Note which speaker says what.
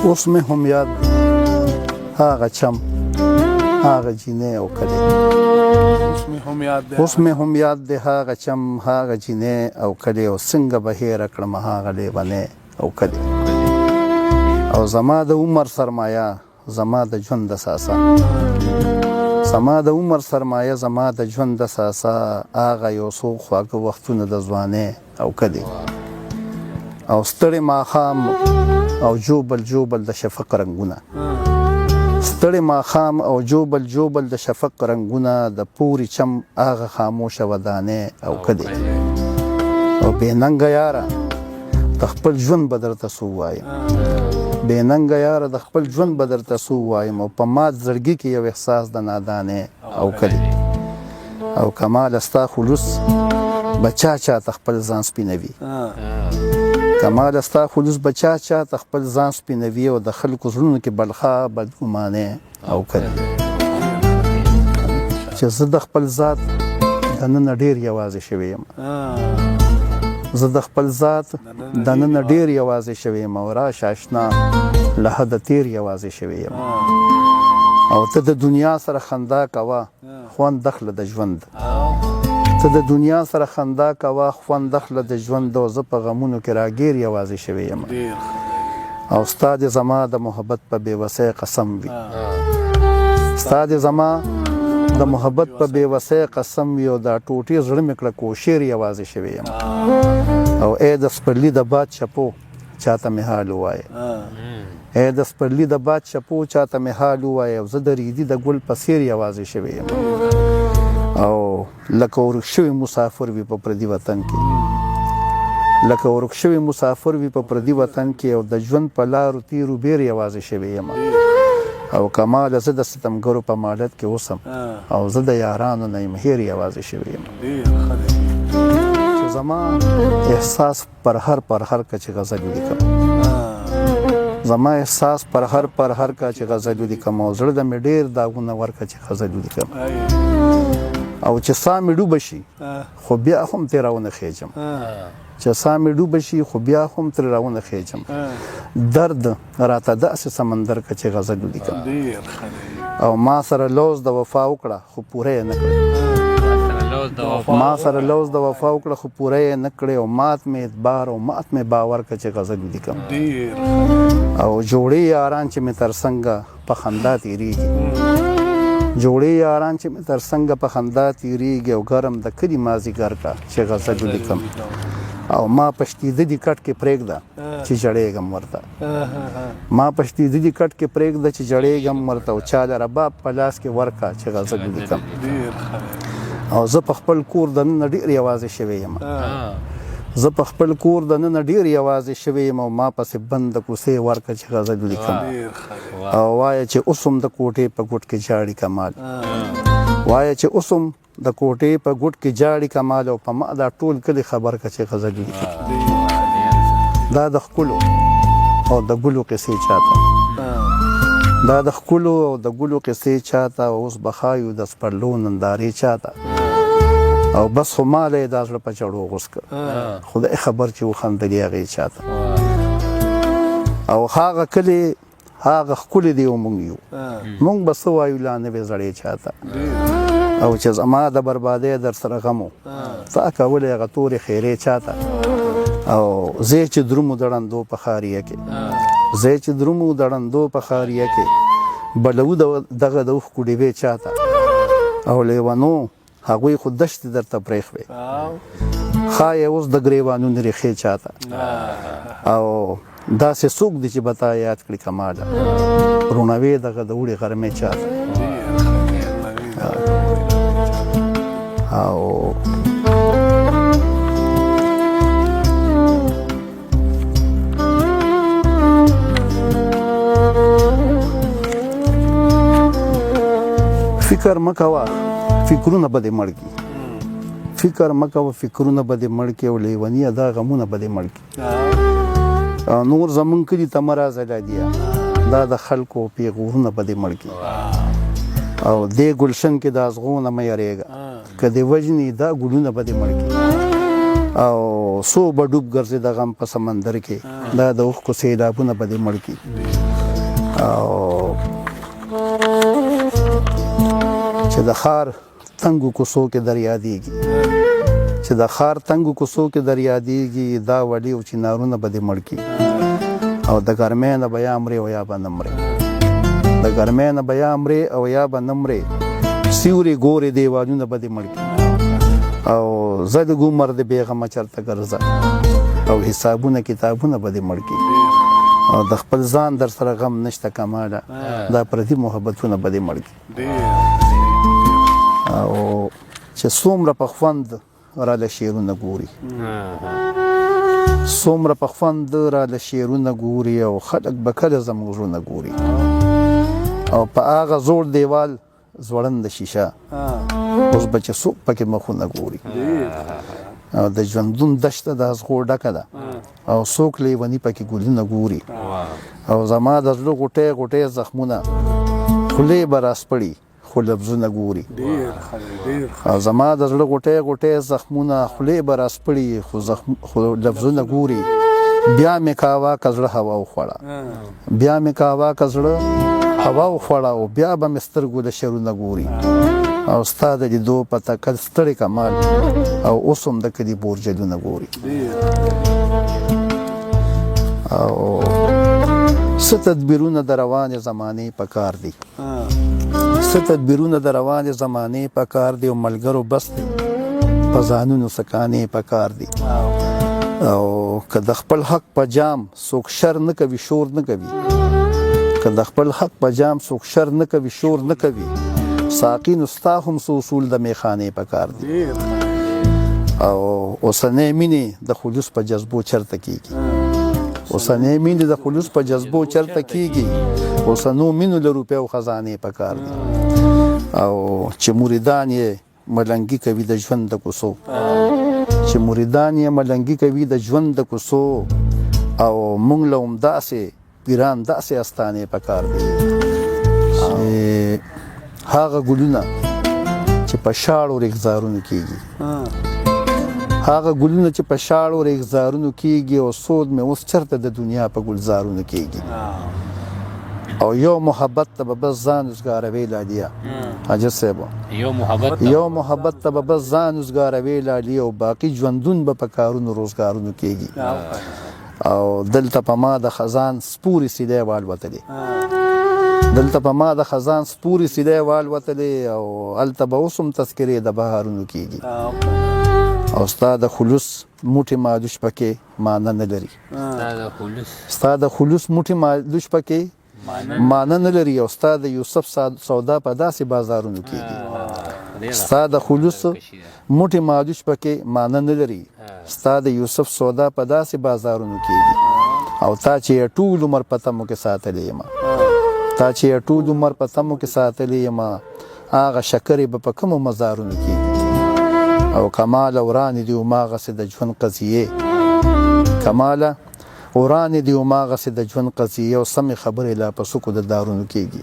Speaker 1: اوس مې هم یاد هغه چم هغه جینۍ او کلی اوس مې هم یاد دی هغه چم هغه جینۍ او کلی او څنګه به هېره کړم هغه لیونۍ او کلی او زما د عمر سرمایه زما د ژوند د ساسه زما د عمر سرمایه زما د ژوند د ساسه هغه یو څو خواږه وختونه د ځوانۍ او کلی او ستړی ماښام او جوبل جوبل د شفق رنګونه ستړی ماښام او جوبل جوبل د شفق رنګونه د پوري چم هغه خاموشه ودانې او کلی او بې ننګه یاره د خپل ژوند به درته څه ووایم بې ننګه یاره د خپل ژوند به درته څه ووایم او په مات زړګي کې یو احساس د نادانې او کلی او کماله ستا خلوص به چا ته خپل ځان سپینوي کماله ستا خلوص به چا ته خپل ځان سپینوي او د خلکو زړونو کې بلخا بدګمانې او کلی چې زه د خپل ذات دننه ډېر یوازې شوی یم زه د خپل ذات دننه ډېر یوازې شوی یم او راشه اشنا له حده تېر یوازې شوی یم او ته د دنیا سره خندا کوه خوند دخله د ژوند ته د دنیا سره خندا کوه خوند دخله د ژوند او زه په غمونو کې راګیر یوازې شوی یم او ستا د زما د محبت په بېوسۍ قسم وي ستا د زما د محبت په بېوسۍ قسم وي او دا ټوټې زړه مې کړه کوشیر یوازې شوی یم او ای د سپرلي د باد چپو چاته مې حال ووایه ای د سپرلي د باد چپو چاته مې حال ووایه او زه د ریدي د ګل په څېر یوازې شوی یم او لکه ورک شوی مسافر وي په پردي وطن کې لکه ورک شوی مسافر وي په پردي وطن کې او د ژوند په لارو تیرو بیر یوازې شوی یم او کماله زه د ستمګرو په مالت کې اوسم او زه د یارانو نه یم هیر یوازې شوی یم چې زما احساس پر هر کچې غزل ولیکم زما احساس پر هر کچې غزل ولیکم او زړه د مې ډېر داغونه ورکه چې غزل ولیکم او چې ساه مې ډوبه شي خو بیا هم ترې راونه خیجم چې ساه مې ډوبه شي خو بیا هم ترې راونه خیجم درد راته داسې سمندر که چې غزل ولیکم او ما سره لوز د وفا وکړه خو پوره یې نه کړه ما سره لوز د وفا وکړه خو پوره یې نه کړې او مات مې اعتبار او مات مې باور که چې غزل ولیکم او جوړې یاران چې مې تر څنګه په خندا تېرېږي جوړې یاران چې مې تر څنګه په خندا تېرېږي او ګرم د کلي مازدیګر کا چې غزل ولیکم او ما پشتیدلي کټ کې پرېږده چې ژړېږم ورته ما پشتیدلي کټ کې پرېږده چې ژړېږم ورته او چا د رباب په لاس کې ورکه چې غزل ولیکم او زه په خپل کور دننه ډېر یوازې شوی یم زه په خپل کور دننه ډېر یوازې شوی یم او ما پسې بند د کوڅې ورکه چې غزل ولیکم او وایه چې اوس هم د کوټې په ګوټ کې جاړي کمال وایه چې اوس هم د کوټې په ګوټ کې جاړي کمال او په ما دا ټول کلي خبر که چې غزل ولیکم دا د ښکلو او د ګلو قصې چاته دا د ښکلو او د ګلو قصې چاته اوس به ښایو د سپرلو نندارې چاته او بس خو ماله یې دا زړه په چړو غوس کړ خدای خبر چې وخندلې هغې چاته او هغه کلي هغه ښکلي دی او موږ یو موږ به څه وایو لا نوې زړې چاته او چې زما د بربادۍ در سره غم و تا کولی هغه تورې خیرې چاته او زه چې درومو د ړندو په خاریه کې زه چې درومو د ړندو په خاریه کې بلو دغه د اوښکو ډیوې چاته او لیونو هغوی خو دشتې درته پرېښوې ښایي اوس د ګریوانونو ریښې چاته او داسې څوک دی چې به تا یاد کړي کماله روڼوې دغه د اوړي غرمې چاته او فکر مکوه فکرونه به دې مړ کړي فکر مکوه فکرونه به دې مړ کړي او لیونیه دا غمونه به دې مړ کړي نور زمونږ کلي ته مه راځه لادیه دا د خلکو پیغورونه به دې مړ کړي او دې ګلشن کې د ازغونه مه یریږه که دې وژني دا ګلونه به دې مړ کړي او سو به ډوب ګرځي د غم په سمندر کې دا د اوښکو سیلابونه به دې مړ کړي او چې د ښار تنګو کوڅو کې دریادېږي چې د ښار تنګو کوڅو کې دریادېږي دا وړي او چنارونه به دې مړ کړي او د ګرمۍ نه به یا مرې او یا به نه مرې د ګرمۍ نه به یا مرې او یا به نه مرې سیوري ګورې دیوالونه به دې مړ کړي او زه د ګمر د بېغمه چرته ګرځه او حسابونه کتابونه به دې مړ کړي او د خپل ځان در سره غم نشته کماله دا پردي محبتونه به دې مړ کړي او چې څومره په خوند راله شعرونه ګوري څومره په خوند راله شعرونه ګوري او خلک به کله زموږ زړونه ګوري او په هغه زوړ دیوال زوړنده شیشه اوس به چې څوک پکې مخونه ګوري او د ژوندون دشته د ازغو ډکه ده او څوک لیوني پکې ګلونه ګوري او زما د زړه غوټۍ غوټۍ زخمونه خولې به راسپړي خو لفظونه ګوري او زما د زړه غوټۍ غوټۍ زخمونه خولې به راسپړي خو لفظونه ګوري بیا مې کاوه که زړه هوا وخوړه بیا مې کاوه که زړه هوا وخوړه او بیا به مې سترګو د شرونه ګوري او ستا د لیدو په تکل ستړی کمال او اوس هم د کلي بورجلونه ګوري او څه تدبیرونه د روانې زمانې په کار دي څه تدبیرونه د روانې زمانې په کار دي او ملګرو بس دی په ځانونو سکانې په کار دي او که د خپل حق په جام څوک شر نه کوي شور نه کوي که د خپل حق په جام څوک شر نه کوي شور نه کوي ساقي نو ستا هم څه اصول د میخانې په کار دي او اوسنۍ مینې د خلوص په جذبو چرته کیږي اوسنۍ مینې د خلوص په جذبو چرته کیږي اوسنو مینو له روپیو خزانې په کار دي او چې مریدان یې ملنګي کوي د ژوند د کوڅو چې مریدان یې ملنګي کوي د ژوند د کوڅو او موږ له همداسې پیران داسې استانې په کار دي هغه ګلونه چې په شاړو رخزارونو کېږي هغه ګلونه چې په شاړو رخزارونو کېږي او سود مې اوس چرته د دنیا په ګلزارونو کېږي او یو محبت ته به بس ځان وزګاروي لاليه حاجت صاحب یو محبت ته به بس ځان وزګاروي لاليه او باقي ژوندون به په کارونو روزګارونو کېږي او دلته په ما د خزان سپوري سیلۍ والوتلې دلته په ما د خزان سپوري سیلۍ والوتلې او هلته به اوس هم تذکرې د بهارونو کېږي او ستا د خلوص موټې مالوش پکې معنی نه لري ستا د خلوص موټې مالوش پکې معنی نه لري او ستا د یوسف سودا په داسې بازارونو کېږي ستا د خلوص موټې مالوش پکې معنی نه لري ستا د یوسف سودا په داسې بازارونو کېږي او تا چې ټول عمر په تمو کې ساتلې یم تا چې ټول عمر په تمو کې ساتلې یم هغه شکرې به په کومو مزارونو کېږي او کمال ورانې دي هماغسې د ژوند قضیې کماله ورانې دي هماغسې د ژوند قضیې او سمې خبرې لا په سکو د دارونو کېږي